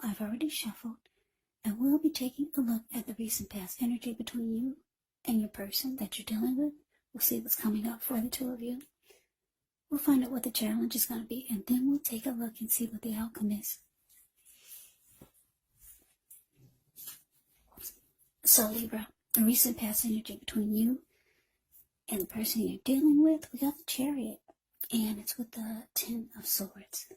I've already shuffled, and we'll be taking a look at the recent past energy between you and your person that you're dealing with. We'll see what's coming up for the two of you. We'll find out what the challenge is going to be, and then we'll take a look and see what the outcome is. So Libra, the recent past energy between you and the person you're dealing with, we got the Chariot, and it's with the Ten of Swords.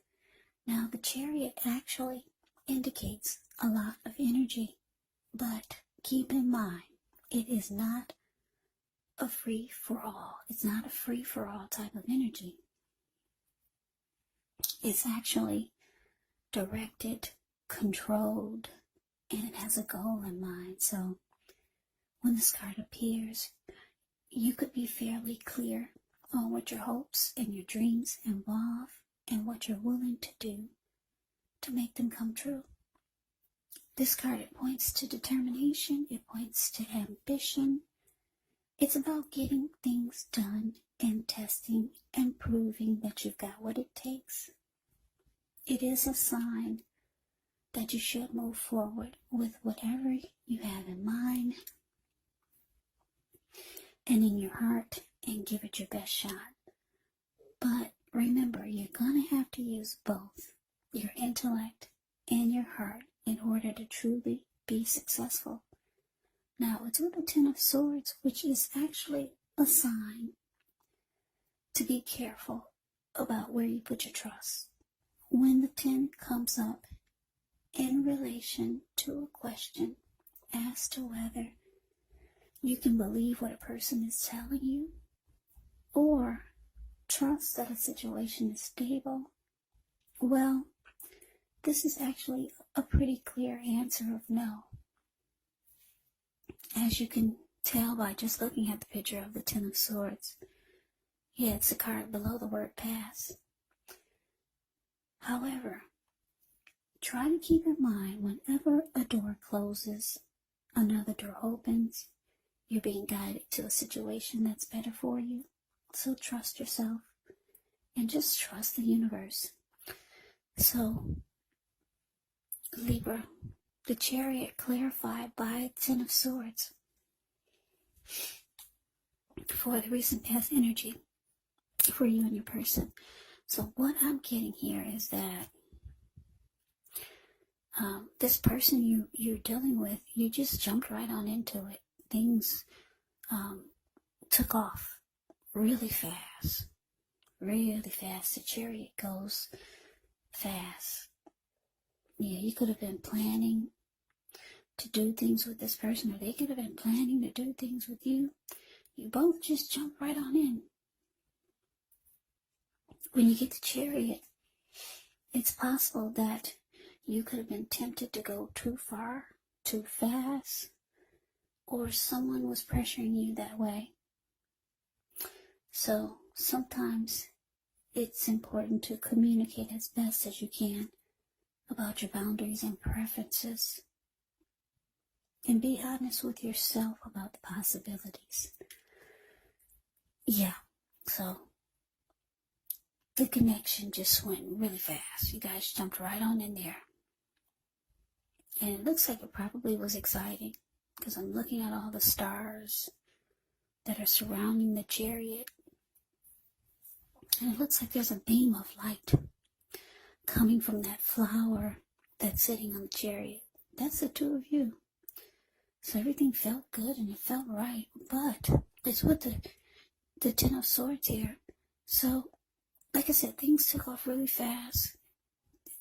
Now, the Chariot actually indicates a lot of energy, but keep in mind, it is not a free-for-all. It's not a free-for-all type of energy. It's actually directed, controlled, and it has a goal in mind. So when this card appears, you could be fairly clear on what your hopes and your dreams involve and what you're willing to do to make them come true. This card, it points to determination, it points to ambition. It's about getting things done and testing and proving that you've got what it takes. It is a sign that you should move forward with whatever you have in mind and in your heart and give it your best shot. But remember, you're going to have to use both your intellect and your heart in order to truly be successful. Now, it's with the Ten of Swords, which is actually a sign to be careful about where you put your trust. When the 10 comes up in relation to a question as to whether you can believe what a person is telling you or trust that a situation is stable, well, this is actually a pretty clear answer of no. As you can tell by just looking at the picture of the Ten of Swords, yeah, it's a card below the word pass. However, try to keep in mind whenever a door closes, another door opens. You're being guided to a situation that's better for you. So trust yourself and just trust the universe. So, Libra, the Chariot clarified by Ten of Swords for the recent past energy for you and your person. So what I'm getting here is that this person you're dealing with, you just jumped right on into it. Things took off really fast. Really fast. The Chariot goes fast. Yeah, you could have been planning to do things with this person, or they could have been planning to do things with you. You both just jump right on in. When you get the Chariot, it's possible that you could have been tempted to go too far, too fast, or someone was pressuring you that way. So sometimes it's important to communicate as best as you can about your boundaries and preferences, and be honest with yourself about the possibilities. Yeah, so the connection just went really fast. You guys jumped right on in there. And it looks like it probably was exciting, because I'm looking at all the stars that are surrounding the Chariot. And it looks like there's a beam of light coming from that flower that's sitting on the Chariot. That's the two of you. So everything felt good and it felt right. But it's with the Ten of Swords here. So, like I said, things took off really fast.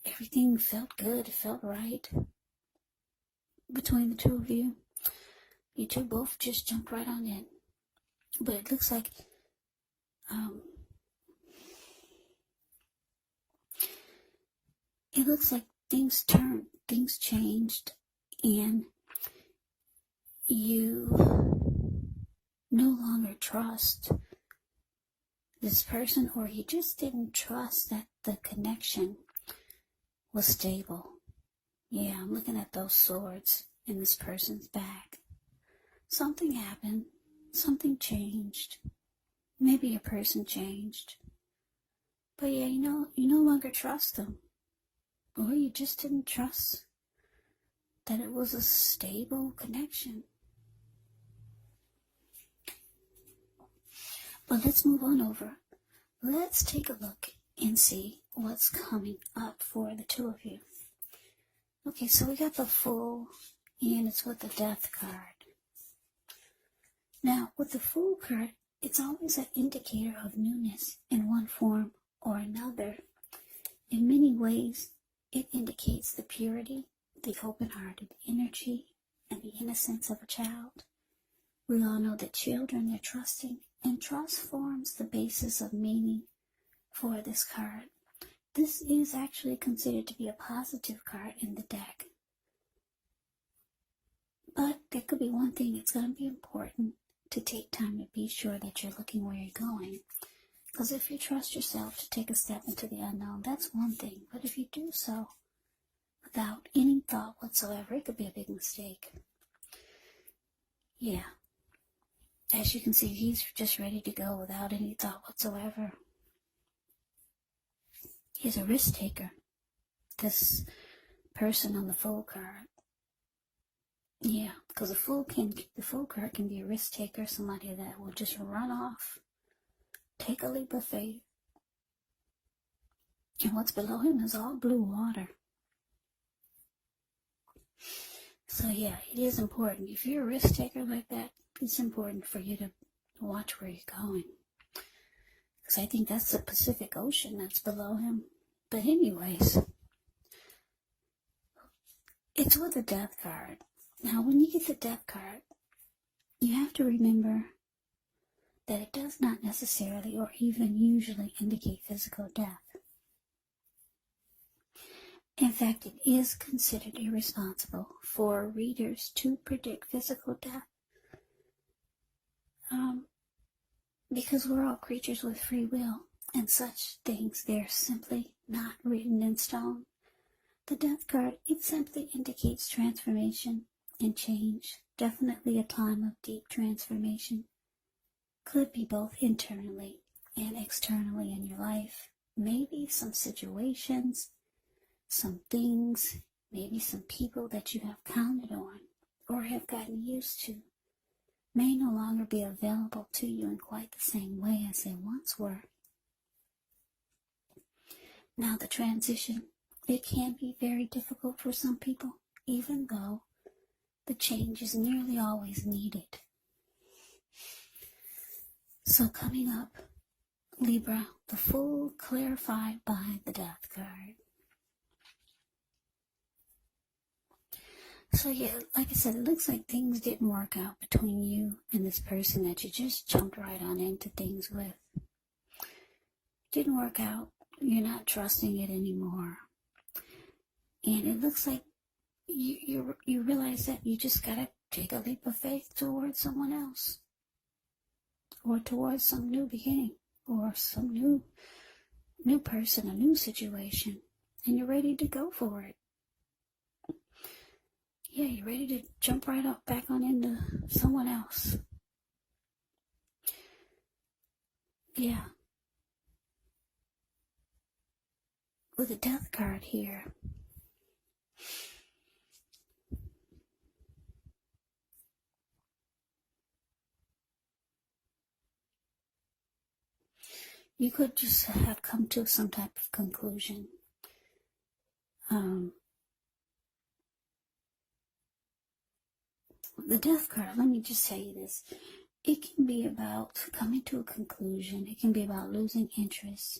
Everything felt good. It felt right between the two of you. You two both just jumped right on in. But it looks like things turned, things changed, and you no longer trust this person, or you just didn't trust that the connection was stable. Yeah, I'm looking at those swords in this person's back. Something happened. Something changed. Maybe your person changed. But yeah, you no longer trust them. Or you just didn't trust that it was a stable connection. But let's move on over. Let's take a look and see what's coming up for the two of you. Okay, so we got the Fool, and it's with the Death card. Now, with the Fool card, it's always an indicator of newness in one form or another. In many ways, it indicates the purity, the open-hearted energy, and the innocence of a child. We all know that children, they're trusting, and trust forms the basis of meaning for this card. This is actually considered to be a positive card in the deck. But there could be one thing that's going to be important to take time to be sure that you're looking where you're going. Because if you trust yourself to take a step into the unknown, that's one thing. But if you do so without any thought whatsoever, it could be a big mistake. Yeah. As you can see, he's just ready to go without any thought whatsoever. He's a risk taker. This person on the Fool card. Yeah, because the Fool card can be a risk taker, somebody that will just run off, take a leap of faith. And what's below him is all blue water. So yeah, it is important. If you're a risk taker like that, it's important for you to watch where you're going. Because I think that's the Pacific Ocean that's below him. But anyways, it's with the Death card. Now, when you get the Death card, you have to remember that it does not necessarily or even usually indicate physical death. In fact, it is considered irresponsible for readers to predict physical death. Because we're all creatures with free will, and such things, they're simply not written in stone. The Death card, it simply indicates transformation and change. Definitely a time of deep transformation. Could be both internally and externally in your life. Maybe some situations, some things, maybe some people that you have counted on or have gotten used to may no longer be available to you in quite the same way as they once were. Now the transition, it can be very difficult for some people, even though the change is nearly always needed. So coming up, Libra, the Fool clarified by the Death card. So yeah, like I said, it looks like things didn't work out between you and this person that you just jumped right on into things with. Didn't work out. You're not trusting it anymore. And it looks like you realize that you just gotta take a leap of faith towards someone else. Or towards some new beginning. Or some new person, a new situation. And you're ready to go for it. Yeah, you're ready to jump right up back on into someone else. Yeah. With a Death card here. You could just have come to some type of conclusion. The Death card, let me just tell you this. It can be about coming to a conclusion. It can be about losing interest.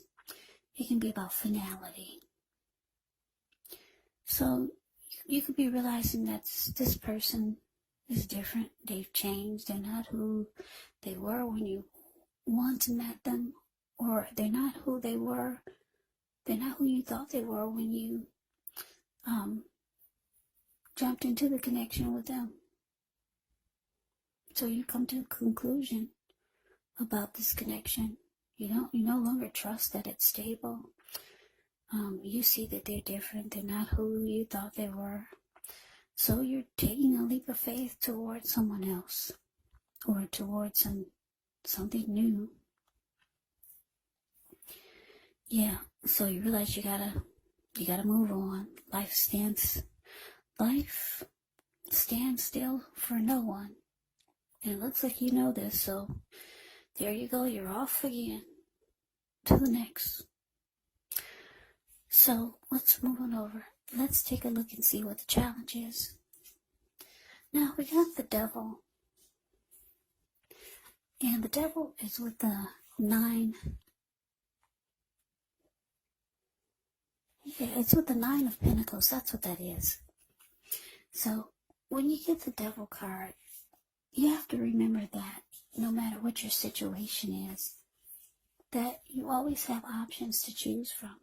It can be about finality. So you could be realizing that this person is different. They've changed. They're not who they were when you once met them. Or they're not who they were. They're not who you thought they were when you jumped into the connection with them. So you come to a conclusion about this connection. You no longer trust that it's stable. You see that they're different. They're not who you thought they were. So you're taking a leap of faith towards someone else. Or towards something new. Yeah, so you realize you gotta move on. Life stand still for no one. And it looks like you know this, so there you go, you're off again to the next. So let's move on over. Let's take a look and see what the challenge is. Now we got the devil. And the devil is with the 9. Yeah, it's with the 9 of Pentacles. That's what that is. So when you get the devil card, you have to remember that no matter what your situation is, that you always have options to choose from.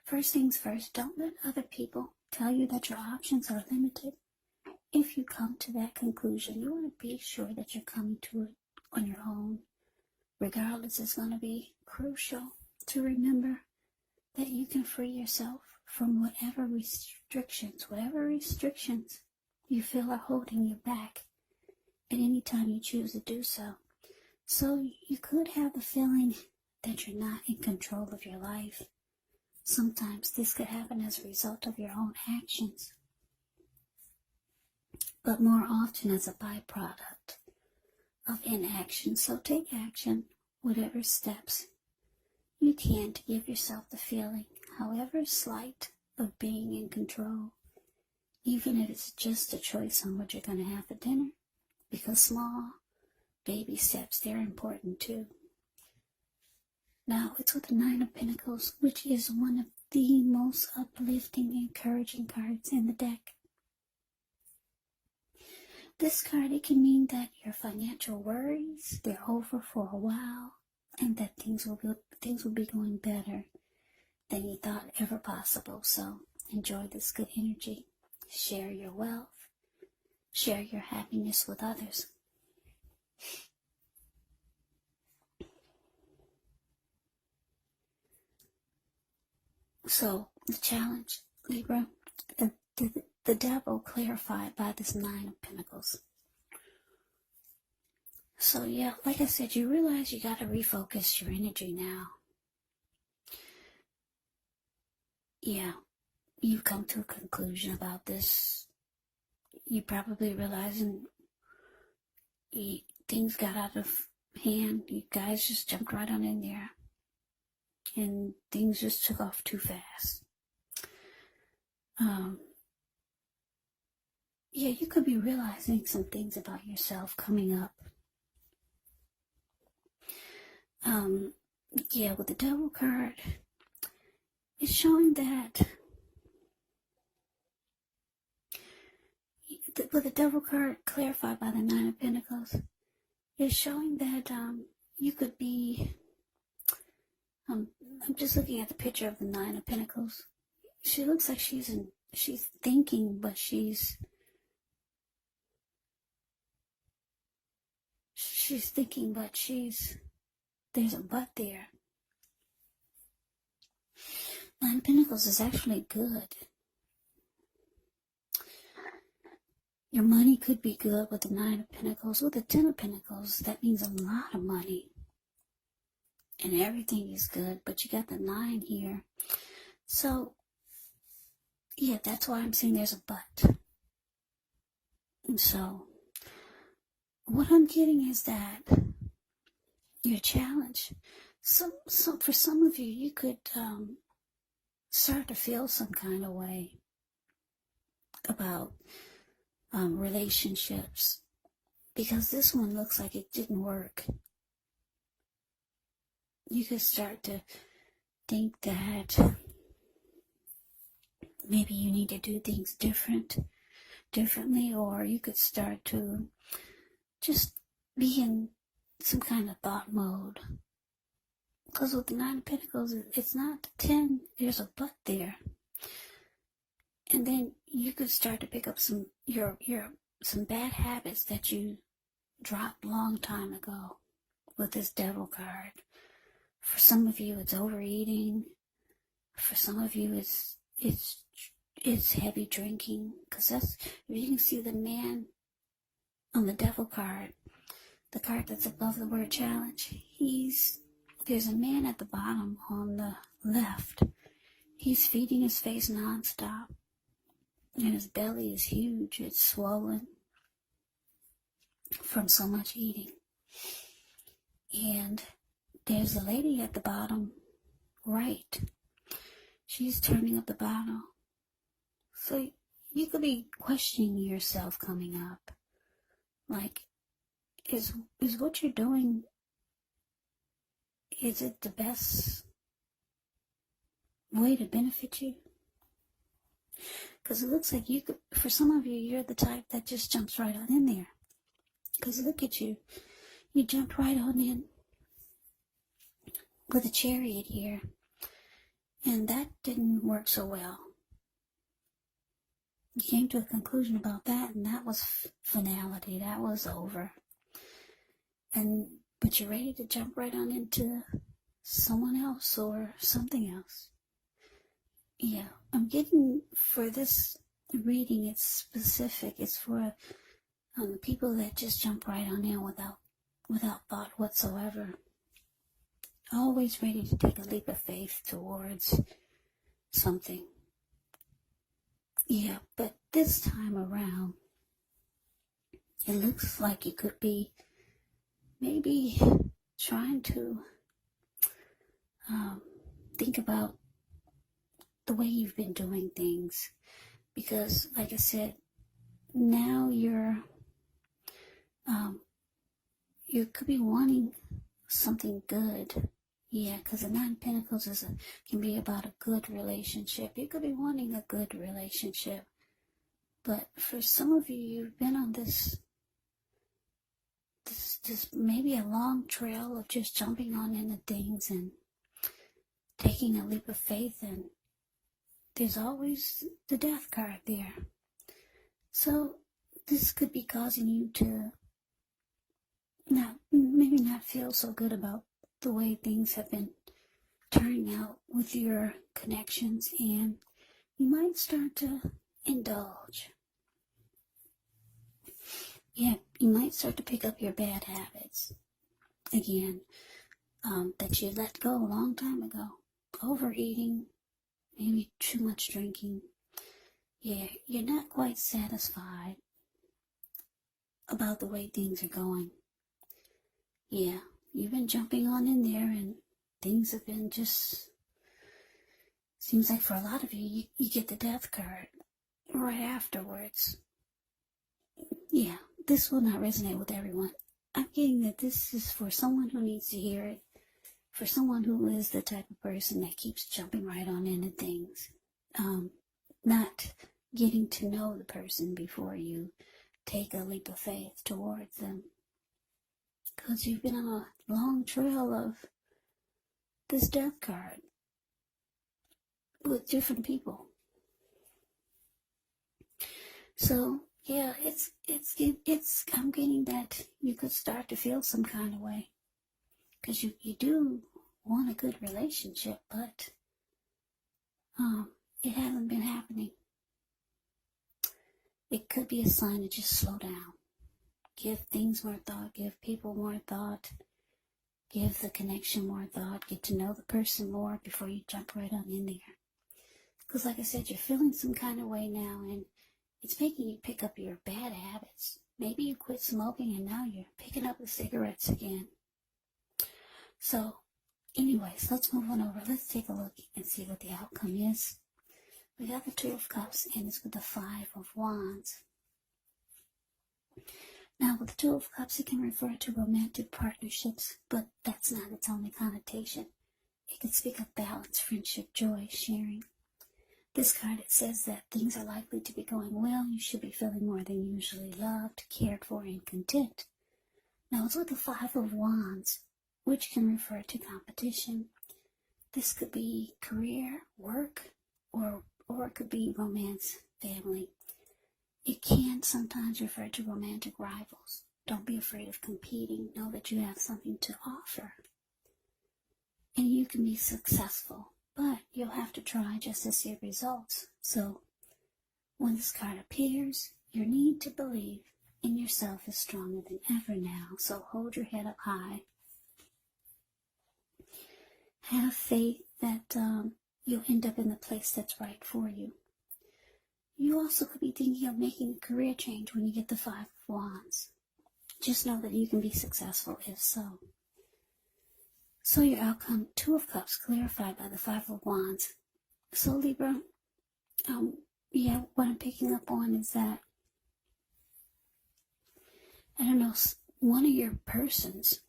First things first, don't let other people tell you that your options are limited. If you come to that conclusion, you want to be sure that you're coming to it on your own. Regardless, it's going to be crucial to remember that you can free yourself from whatever restrictions you feel are holding you back at any time you choose to do so. So you could have the feeling that you're not in control of your life. Sometimes this could happen as a result of your own actions, but more often as a byproduct of inaction. So take action, whatever steps you can to give yourself the feeling, however slight, of being in control, even if it's just a choice on what you're going to have for dinner, because small baby steps, they're important too. Now, it's with the 9 of Pentacles, which is one of the most uplifting, encouraging cards in the deck. This card, it can mean that your financial worries, they're over for a while, and that things will be going better than you thought ever possible. So enjoy this good energy. Share your wealth. Share your happiness with others. So the challenge, Libra, the devil clarified by this 9 of Pentacles. So yeah, like I said, you realize you got to refocus your energy now. Yeah, you've come to a conclusion about this. You probably realizing things got out of hand. You guys just jumped right on in there. And things just took off too fast. Yeah, you could be realizing some things about yourself coming up. Yeah, with the devil card, it's showing that with the devil card clarified by the 9 of Pentacles, it's showing that you could be, I'm just looking at the picture of the 9 of Pentacles. She looks like she's thinking, but there's a but there. 9 of Pentacles is actually good. Your money could be good with the 9 of Pentacles. With the 10 of Pentacles, that means a lot of money. And everything is good, but you got the 9 here. So, yeah, that's why I'm saying there's a but. And so, what I'm getting is that your challenge, for some of you, you could start to feel some kind of way about relationships, because this one looks like it didn't work. You could start to think that maybe you need to do things differently, or you could start to just be in some kind of thought mode. Because with the 9 of Pentacles, it's not the 10, there's a but there. And then you could start to pick up some bad habits that you dropped a long time ago with this devil card. For some of you, it's overeating. For some of you, it's heavy drinking. Because that's, if you can see the man on the devil card, the card that's above the word challenge, there's a man at the bottom on the left. He's feeding his face nonstop. And his belly is huge. It's swollen from so much eating. And there's a lady at the bottom right. She's turning up the bottle. So you could be questioning yourself coming up. Like, is what you're doing, is it the best way to benefit you? Because it looks like you could, for some of you, you're the type that just jumps right on in there. Because look at you. You jumped right on in with a chariot here. And that didn't work so well. You came to a conclusion about that, and that was finality. That was over. But you're ready to jump right on into someone else or something else. Yeah, I'm getting, for this reading, it's specific. It's for the people that just jump right on in without thought whatsoever. Always ready to take a leap of faith towards something. Yeah, but this time around, it looks like you could be maybe trying to think about the way you've been doing things. Because, like I said, now you could be wanting something good. Yeah, because the Nine of Pentacles can be about a good relationship. You could be wanting a good relationship. But for some of you, you've been on this maybe a long trail of just jumping on into things and taking a leap of faith, and there's always the death card there. So this could be causing you to maybe not feel so good about the way things have been turning out with your connections, and you might start to indulge. Yeah, you might start to pick up your bad habits again, that you let go a long time ago. Overeating, maybe too much drinking. Yeah, you're not quite satisfied about the way things are going. Yeah, you've been jumping on in there, and things have been just, seems like for a lot of you, you get the death card right afterwards. Yeah, this will not resonate with everyone. I'm getting that this is for someone who needs to hear it, for someone who is the type of person that keeps jumping right on into things, not getting to know the person before you take a leap of faith towards them. Because you've been on a long trail of this death card with different people. So yeah, I'm getting that you could start to feel some kind of way, because you do want a good relationship, but it hasn't been happening. It could be a sign to just slow down, give things more thought, give people more thought, give the connection more thought, get to know the person more before you jump right on in there. Because like I said, you're feeling some kind of way now, and it's making you pick up your bad habits. Maybe you quit smoking and now you're picking up the cigarettes again. So, anyways, let's move on over. Let's take a look and see what the outcome is. We got the Two of Cups, and it's with the Five of Wands. Now, with the Two of Cups, it can refer to romantic partnerships, but that's not its only connotation. It can speak of balance, friendship, joy, sharing. This card, it says that things are likely to be going well. You should be feeling more than usually loved, cared for, and content. Now, it's with the Five of Wands, which can refer to competition. This could be career, work, or it could be romance, family. It can sometimes refer to romantic rivals. Don't be afraid of competing. Know that you have something to offer. And you can be successful, but you'll have to try just to see results. So, when this card appears, your need to believe in yourself is stronger than ever now. So hold your head up high. Have faith that you'll end up in the place that's right for you. You also could be thinking of making a career change when you get the Five of Wands. Just know that you can be successful if so. So your outcome, Two of Cups, clarified by the Five of Wands. So Libra, what I'm picking up on is that, I don't know, one of your persons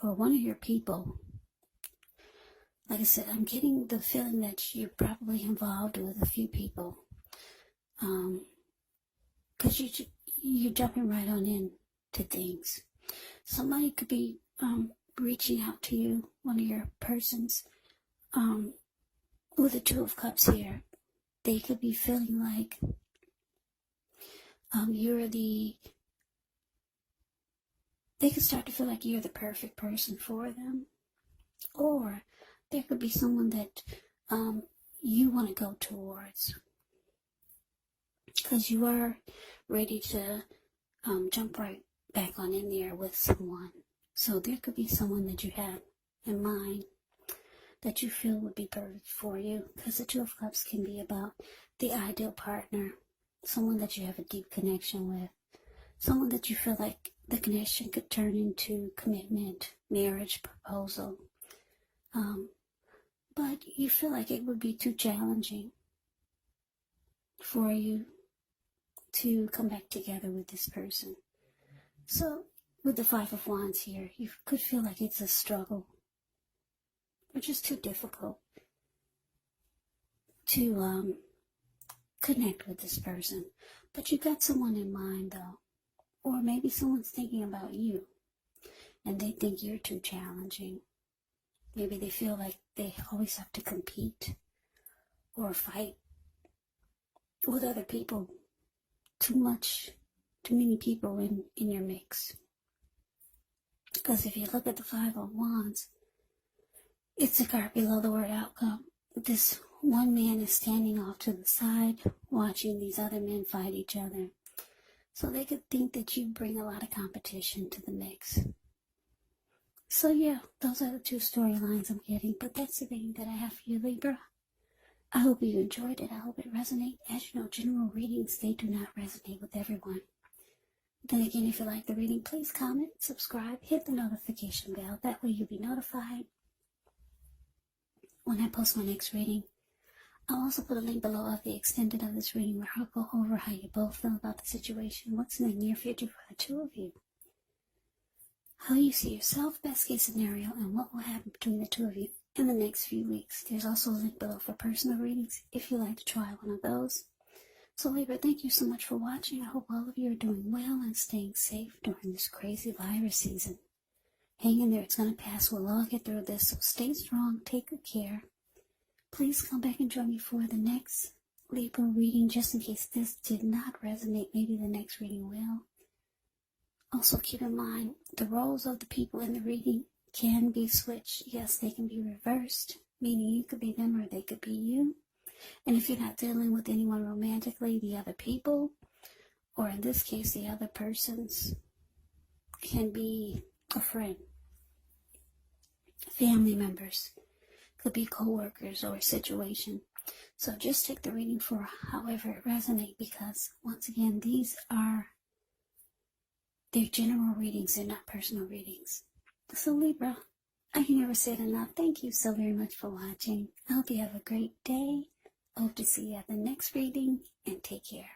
or one of your people, like I said, I'm getting the feeling that you're probably involved with a few people. Because you're jumping right on into things. Somebody could be reaching out to you, one of your persons, with the Two of Cups here. They could be feeling like they could start to feel like you're the perfect person for them. Or there could be someone that you want to go towards, because you are ready to jump right back on in there with someone. So there could be someone that you have in mind that you feel would be perfect for you, because the Two of Cups can be about the ideal partner, someone that you have a deep connection with, someone that you feel like the connection could turn into commitment, marriage, proposal. But you feel like it would be too challenging for you to come back together with this person. So with the Five of Wands here, you could feel like it's a struggle, or just too difficult to connect with this person. But you got someone in mind though, or maybe someone's thinking about you and they think you're too challenging. Maybe they feel like they always have to compete or fight with other people. Too many people in your mix. Because if you look at the Five of Wands, it's a card below the word outcome. This one man is standing off to the side, watching these other men fight each other. So they could think that you bring a lot of competition to the mix. So yeah, those are the two storylines I'm getting, but that's the reading that I have for you, Libra. I hope you enjoyed it. I hope it resonated. As you know, general readings, they do not resonate with everyone. Then again, if you like the reading, please comment, subscribe, hit the notification bell. That way you'll be notified when I post my next reading. I'll also put a link below of the extended of this reading where I'll go over how you both feel about the situation, what's in the near future for the two of you, how you see yourself, best case scenario, and what will happen between the two of you in the next few weeks. There's also a link below for personal readings if you'd like to try one of those. So Libra, thank you so much for watching. I hope all of you are doing well and staying safe during this crazy virus season. Hang in there, it's going to pass. We'll all get through this, so stay strong, take good care. Please come back and join me for the next Libra reading, just in case this did not resonate. Maybe the next reading will. Also keep in mind, the roles of the people in the reading can be switched. Yes, they can be reversed, meaning you could be them or they could be you. And if you're not dealing with anyone romantically, the other people, or in this case, the other persons, can be a friend, family members, could be co-workers or a situation. So just take the reading for however it resonates, because once again, they're general readings, they're not personal readings. So Libra, I can never say it enough. Thank you so very much for watching. I hope you have a great day. I hope to see you at the next reading, and take care.